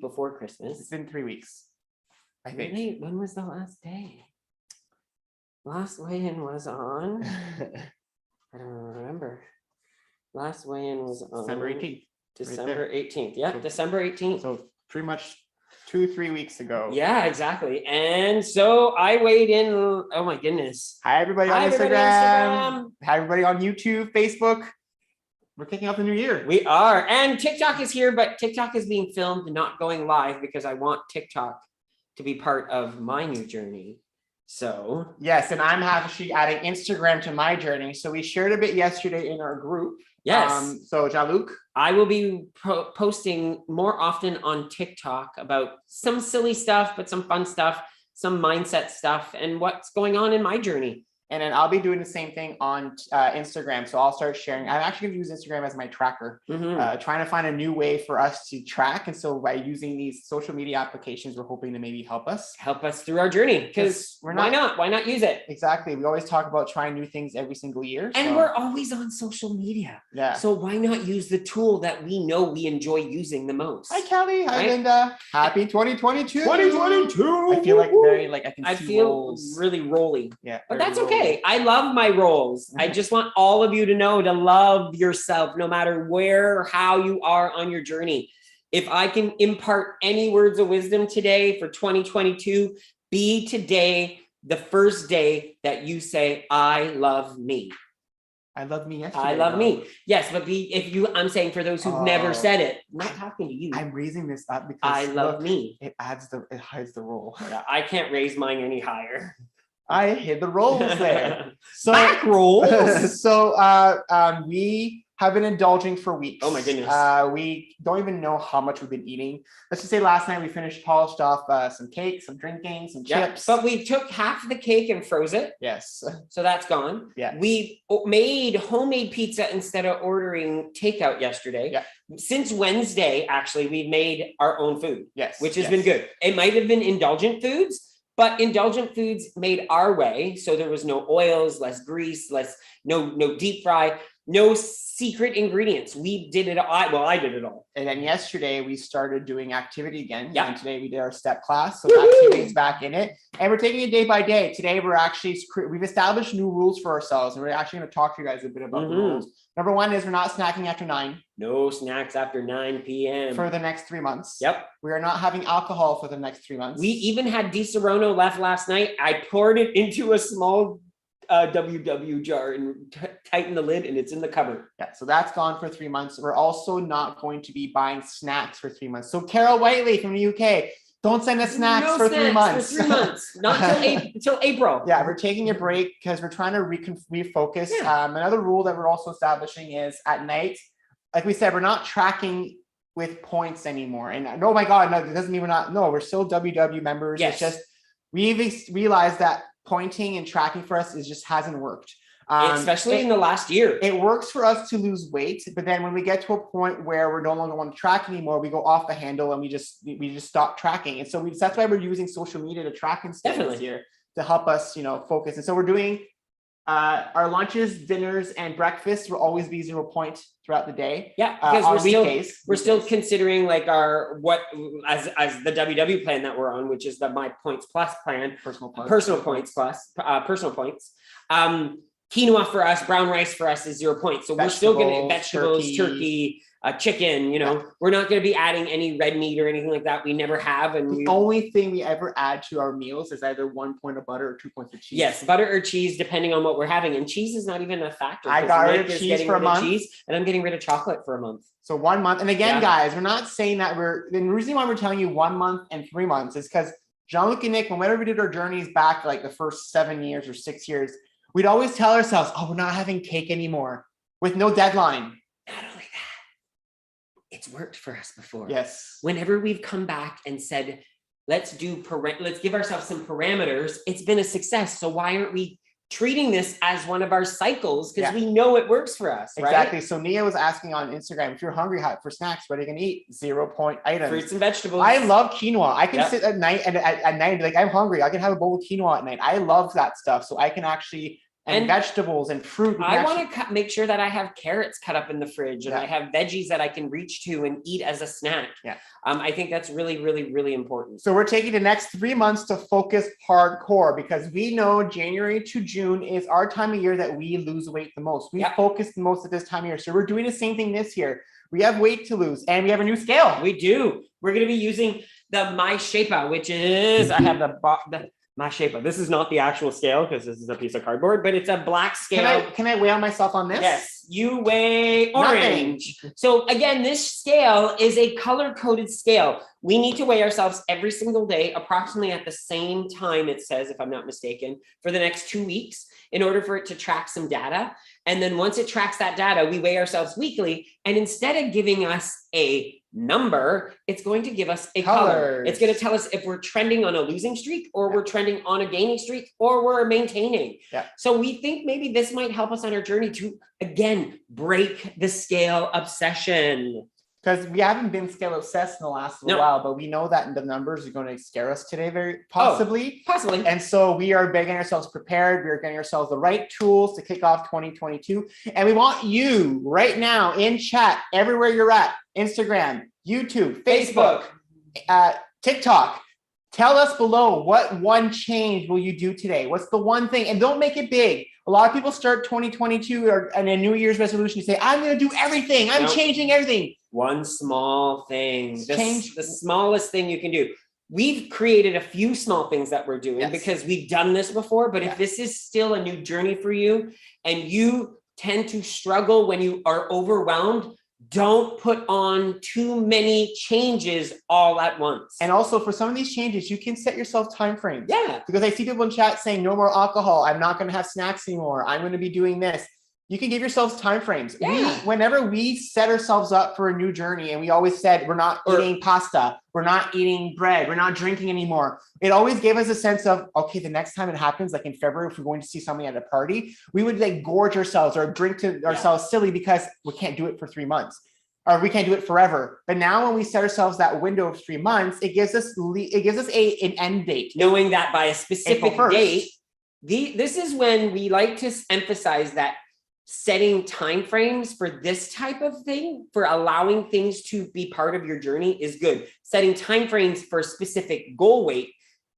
before Christmas. It's been 3 weeks, I think. Really? When was the last day? Last weigh-in was on. I don't remember. Last weigh-in was on December 18th. December 18th. Yeah, December 18th. So pretty much 2-3 weeks ago. Yeah, exactly. And so I weighed in. Oh my goodness. Hi, everybody on Instagram. Hi, everybody on YouTube, Facebook. We're kicking off the new year. We are. And TikTok is here, but TikTok is being filmed and not going live because I want TikTok to be part of my new journey. So yes, and I'm actually adding Instagram to my journey. So we shared a bit yesterday in our group. Yes. So Jean-Luc, I will be posting more often on TikTok about some silly stuff, but some fun stuff, some mindset stuff, and what's going on in my journey. and then I'll be doing the same thing on Instagram. So I'll start sharing. I'm actually going to use Instagram as my tracker, trying to find a new way for us to track. And so by using these social media applications, we're hoping to maybe help us through our journey, because why not use it? Exactly. We always talk about trying new things every single year. And we're always on social media. Yeah. So why not use the tool that we know we enjoy using the most? Hi, Kelly. Hi, Linda. Happy 2022. 2022. I feel like I feel rolls. Really rolly. Yeah. But that's okay. I love my roles. I just want all of you to know to love yourself, no matter where or how you are on your journey. If I can impart any words of wisdom today for 2022, be today the first day that you say, I love me. I love me yesterday. I love me. Yes, but I'm saying for those who've never said it, I'm not talking to you. I'm raising this up because I love me. It hides the roll. I can't raise mine any higher. I hid the rolls there. So back rolls. So we have been indulging for weeks. Oh my goodness. We don't even know how much we've been eating. Let's just say last night we polished off some cake, some drinking, some chips. But we took half of the cake and froze it. Yes. So that's gone. Yeah. We made homemade pizza instead of ordering takeout yesterday. Yeah. Since Wednesday, actually, we've made our own food. Yes. Which has been good. It might have been indulgent foods, but indulgent foods made our way. So there was no oils, less grease, no deep fry, no secret ingredients. We did it all. I did it all. And then yesterday we started doing activity again. Yeah. And today we did our step class. So activity's back in it. And we're taking it day by day. Today we've established new rules for ourselves. And we're actually going to talk to you guys a bit about the rules. Number one is we're not snacking after 9. No snacks after 9 p.m. for the next 3 months. Yep. We are not having alcohol for the next 3 months. We even had Di Serono left last night. I poured it into a small WW jar and tightened the lid, and it's in the cupboard. Yeah, so that's gone for 3 months. We're also not going to be buying snacks for 3 months. So Carol Whiteley from the UK, don't send us snacks for 3 months. For 3 months, not until April. Yeah, we're taking a break because we're trying to refocus. Yeah. Another rule that we're also establishing is at night, like we said, we're not tracking with points anymore. And oh my God, no, it doesn't mean we're still WW members. Yes. It's just we've realized that pointing and tracking for us just hasn't worked. Especially in the last year. It works for us to lose weight, but then when we get to a point where we no longer want to track anymore, we go off the handle and we just stop tracking. And so that's why we're using social media to track instead this year to help us, focus. And so we're doing our lunches, dinners, and breakfasts will always be 0 point throughout the day. Yeah, because we're still considering like as the WW plan that we're on, which is the My Points Plus plan, personal points. Quinoa for us, brown rice for us is 0 points. So we're still going to vegetables, turkey, chicken, we're not going to be adding any red meat or anything like that. We never have. And the only thing we ever add to our meals is either 1 point of butter or 2 points of cheese. Yes, butter or cheese, depending on what we're having. And cheese is not even a factor. I got rid of cheese for a month. And I'm getting rid of chocolate for a month. So 1 month. And again, guys, we're not saying that the reason why we're telling you 1 month and 3 months is because Jean-Luc and Nick, whenever we did our journeys back like the first 7 years or 6 years, we'd always tell ourselves, we're not having cake anymore with no deadline. Not only that, it's worked for us before. Yes. Whenever we've come back and said, let's give ourselves some parameters, it's been a success. So why aren't we treating this as one of our cycles? Because we know it works for us, right? Exactly. So Nia was asking on Instagram, if you're hungry for snacks, what are you going to eat? 0 point items. Fruits and vegetables. I love quinoa. I can sit at night and at night and be like, I'm hungry. I can have a bowl of quinoa at night. I love that stuff. So I can actually and vegetables and fruit. I want to make sure that I have carrots cut up in the fridge and I have veggies that I can reach to and eat as a snack. Yeah. I think that's really, really, really important. So we're taking the next 3 months to focus hardcore because we know January to June is our time of year that we lose weight the most. We focus the most at this time of year. So we're doing the same thing this year. We have weight to lose and we have a new scale. We do. We're going to be using the My Shape-A, which is, I have the My Shape-A. This is not the actual scale because this is a piece of cardboard, but it's a black scale. Can I weigh on myself on this? Yes, you weigh orange. Nothing. So again, this scale is a color-coded scale. We need to weigh ourselves every single day, approximately at the same time, it says, if I'm not mistaken, for the next 2 weeks in order for it to track some data. And then once it tracks that data, we weigh ourselves weekly. And instead of giving us a number, it's going to give us a color. It's going to tell us if we're trending on a losing streak or we're trending on a gaining streak or we're maintaining. Yeah. So we think maybe this might help us on our journey to, again, break the scale obsession. Because we haven't been scale obsessed in the last while, but we know that the numbers are going to scare us today, very possibly. Possibly. And so we are getting ourselves prepared. We're getting ourselves the right tools to kick off 2022. And we want you right now in chat, everywhere you're at, Instagram, YouTube, Facebook, TikTok. Tell us below, what one change will you do today? What's the one thing? And don't make it big. A lot of people start 2022 and a New Year's resolution to say, I'm going to do everything. I'm changing everything. One small thing, the smallest thing you can do. We've created a few small things that we're doing because we've done this before. But if this is still a new journey for you and you tend to struggle when you are overwhelmed, don't put on too many changes all at once. And also for some of these changes, you can set yourself time frames. Yeah. Because I see people in chat saying no more alcohol. I'm not going to have snacks anymore. I'm going to be doing this. You can give yourselves time frames. Yeah. Whenever we set ourselves up for a new journey, and we always said we're not eating pasta, we're not eating bread, we're not drinking anymore. It always gave us a sense of, okay, the next time it happens, like in February, if we're going to see somebody at a party, we would like gorge ourselves or drink to ourselves silly because we can't do it for 3 months. Or we can't do it forever. But now when we set ourselves that window of 3 months, it gives us an end date. Knowing that by a specific date, this is when we like to emphasize that setting timeframes for this type of thing, for allowing things to be part of your journey is good. Setting timeframes for a specific goal weight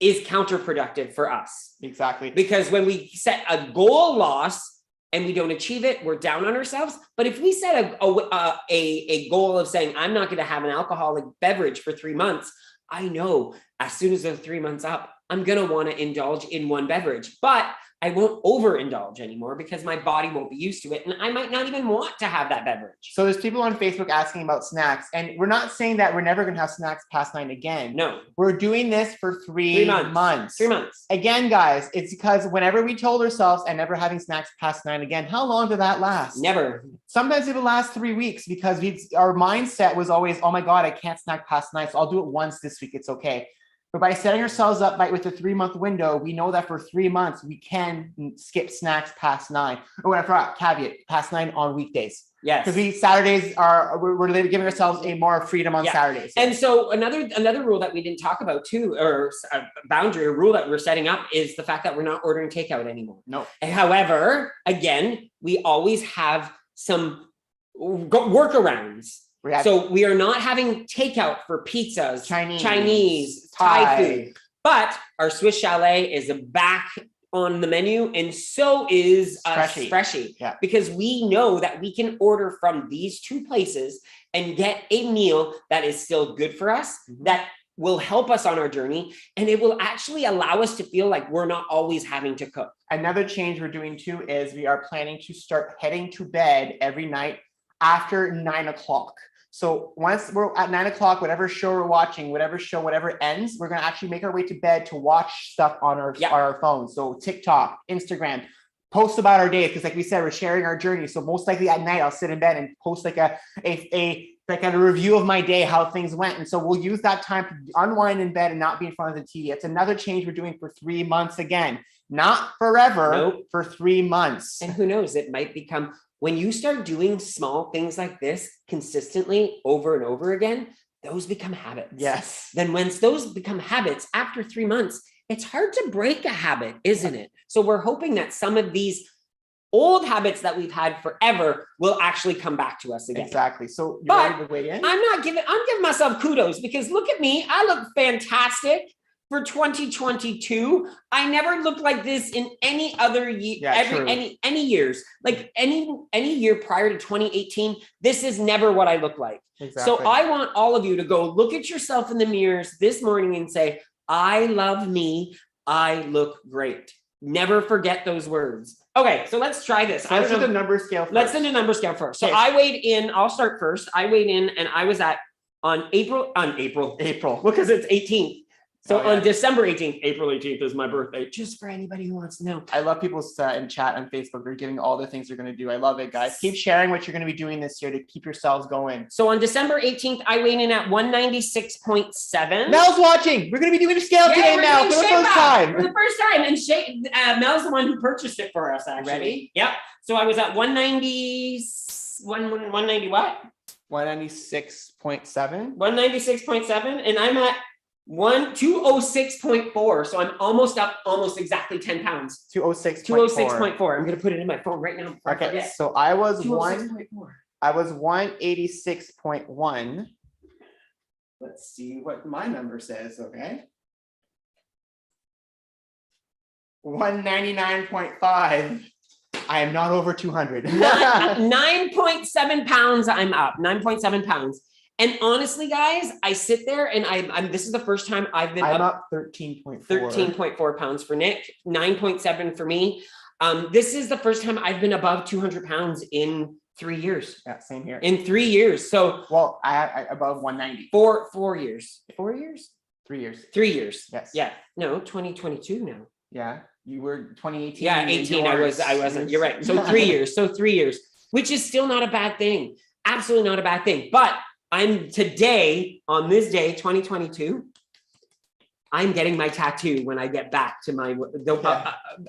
is counterproductive for us. Exactly. Because when we set a goal loss and we don't achieve it, we're down on ourselves. But if we set a goal of saying, I'm not going to have an alcoholic beverage for 3 months, I know as soon as those 3 months up, I'm going to want to indulge in one beverage, but I won't overindulge anymore because my body won't be used to it. And I might not even want to have that beverage. So there's people on Facebook asking about snacks, and we're not saying that we're never going to have snacks past 9 again. No, we're doing this for 3 months. 3 months. Again, guys, it's because whenever we told ourselves and never having snacks past 9 again, how long did that last? Never. Sometimes it would last 3 weeks because our mindset was always, oh my God, I can't snack past 9. So I'll do it once this week. It's okay. But by setting ourselves up with a 3 month window, we know that for 3 months, we can skip snacks past 9. Oh, I forgot, caveat, past 9 on weekdays. Yes. Because we're giving ourselves a more freedom on Saturdays. And so another rule that we didn't talk about too, or a boundary, a rule that we're setting up is the fact that we're not ordering takeout anymore. No. However, again, we always have some workarounds. So we are not having takeout for pizzas, Chinese, Thai food, but our Swiss Chalet is back on the menu, and so is Freshie. Yeah. Because we know that we can order from these two places and get a meal that is still good for us, that will help us on our journey, and it will actually allow us to feel like we're not always having to cook. Another change we're doing too is we are planning to start heading to bed every night after 9 o'clock. So once we're at 9 o'clock, whatever show we're watching, whatever ends, we're going to actually make our way to bed to watch stuff on our phones. So TikTok, Instagram, post about our day. Because like we said, we're sharing our journey. So most likely at night, I'll sit in bed and post like a review of my day, how things went. And so we'll use that time to unwind in bed and not be in front of the TV. It's another change we're doing for 3 months again, not forever, for 3 months. And who knows, it might become, when you start doing small things like this consistently over and over again, those become habits. Yes. Then once those become habits, after 3 months, it's hard to break a habit, isn't it? So we're hoping that some of these old habits that we've had forever will actually come back to us again. Exactly. So you're But ready to weigh in? I'm giving myself kudos because look at me. I look fantastic for 2022. I never looked like this in any other year, any years. Like any year prior to 2018, this is never what I look like. Exactly. So I want all of you to go look at yourself in the mirrors this morning and say, I love me. I look great. Never forget those words. Okay, so let's try this. Let's do the number scale first. Let's do the number scale first. So I weighed in, I'll start first. I weighed in and I was at April, because it's 18th. So on December 18th, April 18th is my birthday, just for anybody who wants to know. I love people in chat on Facebook. They're giving all the things they're going to do. I love it, guys. Keep sharing what you're going to be doing this year to keep yourselves going. So on December 18th, I weighed in at 196.7. Mel's watching. We're going to be doing a scale today, Mel, for the first time. For the first time. And Mel's the one who purchased it for us, actually. Ready? Yep. So I was at 190 what? 196.7. 196.7. And I'm at 206.4. So I'm almost up almost exactly 10 pounds. 206.4. I'm gonna put it in my phone right now. Okay, so I was 186.1. Let's see what my number says. Okay. 199.5. I am not over 200. 9.7 pounds. I'm up 9.7 pounds. And honestly, guys, I sit there and I'm this is the first time I've been up 13.4. 13.4 pounds for Nick, 9.7 for me. This is the first time I've been above 200 pounds in 3 years. Yeah, same here. In 3 years. So I above 190. 4 years. 4 years? 3 years. 3 years. Yes. Yeah. No, 2022 now. Yeah. You were 2018. Yeah, 18. I wasn't. You're right. So 3 years. So 3 years, which is still not a bad thing. Absolutely not a bad thing. But I'm today, on this day, 2022, I'm getting my tattoo when I get back to my,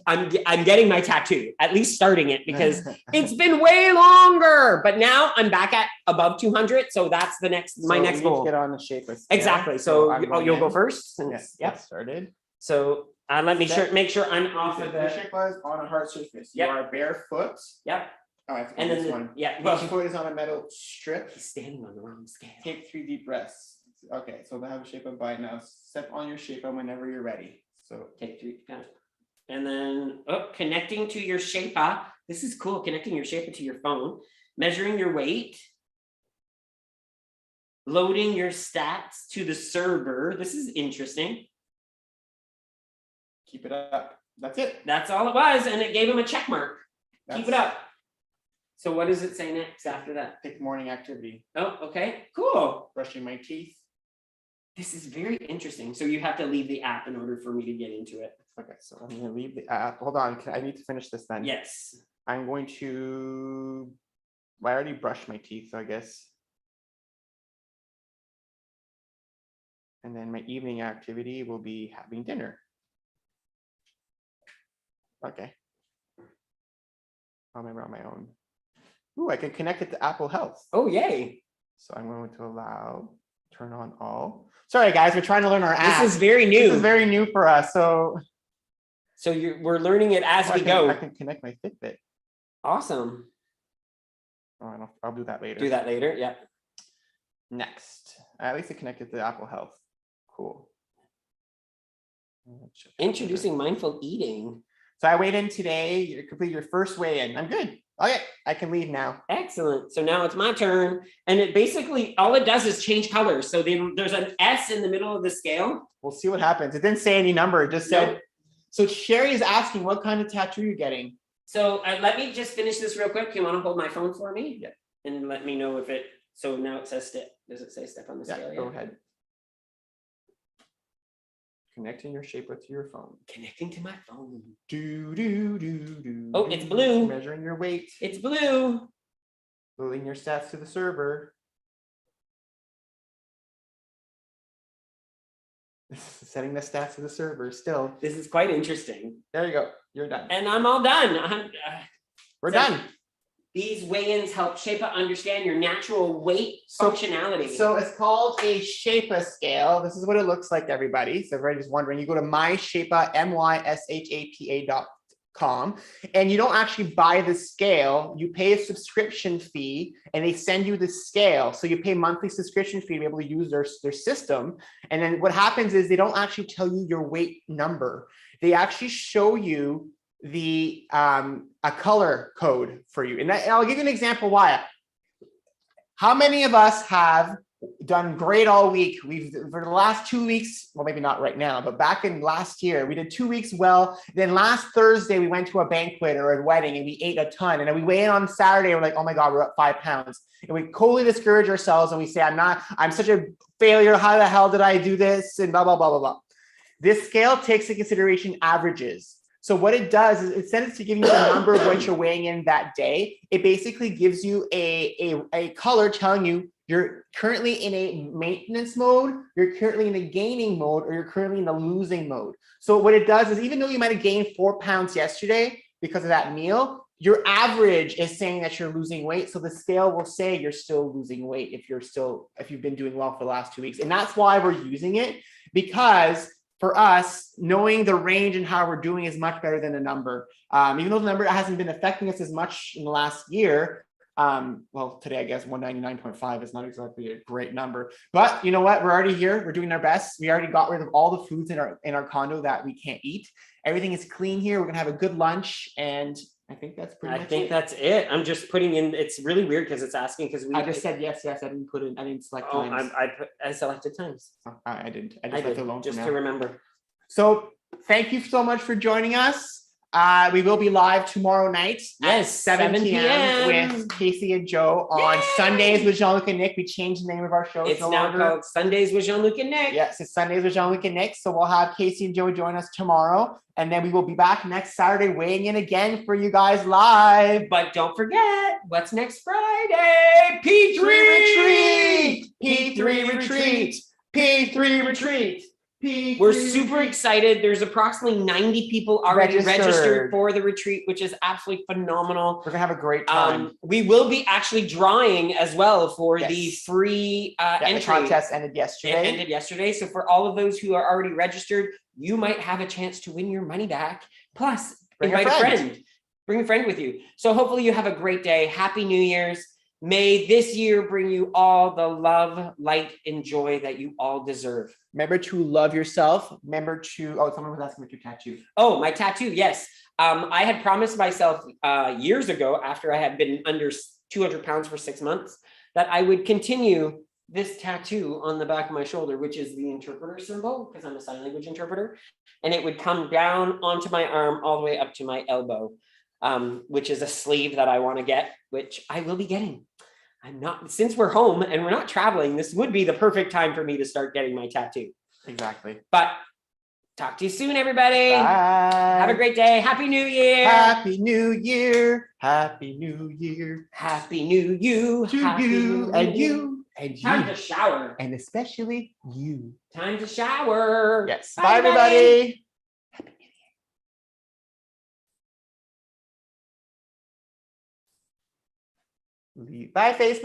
I'm getting my tattoo, at least starting it, because it's been way longer, but now I'm back at above 200. So that's the next, my next goal. Get on the shape. Exactly. So you'll go first. Yep. Started. So let me make sure I'm off of the shape was on a hard surface. You are barefoot. Yep. Oh, I have to and then this one. Yeah. Each foot is on a metal strip. He's standing on the wrong scale. Take 3 deep breaths. Okay, so they have a shape up by now. Step on your shape up whenever you're ready. So take 3. And then connecting to your Shape-A. This is cool. Connecting your Shape-A to your phone. Measuring your weight. Loading your stats to the server. This is interesting. Keep it up. That's it. That's all it was. And it gave him a check mark. Keep it up. So what does it say next after that? Pick morning activity. Oh, okay. Cool. Brushing my teeth. This is very interesting. So you have to leave the app in order for me to get into it. Okay, so I'm going to leave the app. Hold on. I need to finish this then. Yes. I'm going to, I already brushed my teeth, so I guess. And then my evening activity will be having dinner. Okay. I'll remember on my own. Ooh, I can connect it to Apple Health. Oh, yay. So I'm going to turn on all. Sorry, guys, we're trying to learn our app. This is very new. This is very new for us. So we're learning it as we go. I can connect my Fitbit. Awesome. Oh, I'll do that later. Do that later, yeah. Next. At least it connected to Apple Health. Cool. Introducing mindful eating. So I weighed in today. You completed your first weigh-in. I'm good. Okay, I can leave now. Excellent. So now it's my turn. And it basically, all it does is change colors. So then there's an S in the middle of the scale. We'll see what happens. It didn't say any number. It just said, So Sherry is asking what kind of tattoo you're getting. So let me just finish this real quick. You want to hold my phone for me? Yeah. And let me know if so now it says step. Does it say step on the scale? Go ahead. Connecting your Shape-A to your phone. Connecting to my phone. Do. Oh, it's blue. Measuring your weight. It's blue. Loading your stats to the server. Setting the stats to the server still. This is quite interesting. There you go. You're done. And I'm all done. We're done. These weigh-ins help Shape-a understand your natural weight functionality. So it's called a Shape-a scale. This is what it looks like, everybody. So if everybody's wondering, you go to myshape.com, and you don't actually buy the scale. You pay a subscription fee, and they send you the scale. So you pay monthly subscription fee to be able to use their system. And then what happens is they don't actually tell you your weight number. They actually show you the a color code for you. And I'll give you an example why. How many of us have done great all week? For the last 2 weeks, well, maybe not right now, but back in last year, we did 2 weeks well. Then last Thursday, we went to a banquet or a wedding and we ate a ton. And then we weigh in on Saturday, we're like, oh my God, we're up 5 pounds. And we totally discourage ourselves and we say, I'm such a failure. How the hell did I do this? And blah, blah, blah, blah, blah. This scale takes into consideration averages. So what it does is instead of giving you the number of what you're weighing in that day, it basically gives you a color telling you you're currently in a maintenance mode, you're currently in a gaining mode, or you're currently in a losing mode. So what it does is even though you might have gained 4 pounds yesterday because of that meal, your average is saying that you're losing weight. So the scale will say you're still losing weight if you've been doing well for the last 2 weeks. And that's why we're using it, because for us, knowing the range and how we're doing is much better than a number. Even though the number hasn't been affecting us as much in the last year. Well, today, I guess 199.5 is not exactly a great number, but you know what? We're already here. We're doing our best. We already got rid of all the foods in our condo that we can't eat. Everything is clean here. We're going to have a good lunch. And I think that's pretty much it. I think that's it. I'm just putting in, it's really weird because it's asking I just said yes. I didn't put in, I didn't select times. I selected times. I didn't. I did, left it alone just to remember. So thank you so much for joining us. We will be live tomorrow night at 7 p.m. with Casey and Joe on Sundays with Jean-Luc and Nick. We changed the name of our show. It's now called Sundays with Jean-Luc and Nick. Yes, it's Sundays with Jean-Luc and Nick. So we'll have Casey and Joe join us tomorrow. And then we will be back next Saturday weighing in again for you guys live. But don't forget, what's next Friday? P3 Retreat! P3 Retreat! P3 Retreat! We're super excited. There's approximately 90 people already registered for the retreat, which is absolutely phenomenal. We're gonna have a great time. We will be actually drawing as well for the free entry. The contest ended yesterday. So for all of those who are already registered, you might have a chance to win your money back. Plus, invite a friend. Bring a friend with you. So hopefully you have a great day. Happy New Year's. May this year bring you all the love, light, and joy that you all deserve. Remember to love yourself. Remember to, someone was asking about your tattoo. Oh, my tattoo, yes. I had promised myself years ago, after I had been under 200 pounds for 6 months, that I would continue this tattoo on the back of my shoulder, which is the interpreter symbol, because I'm a sign language interpreter. And it would come down onto my arm all the way up to my elbow, which is a sleeve that I want to get, which I will be getting. Since we're home and we're not traveling, this would be the perfect time for me to start getting my tattoo. Exactly. But talk to you soon, everybody. Bye. Have a great day. Happy New Year. Happy New Year. Happy New Year. Happy New You. To you and you and you. Time to shower. And especially you. Time to shower. Yes. Bye everybody. Happy New Year. Bye, Facebook.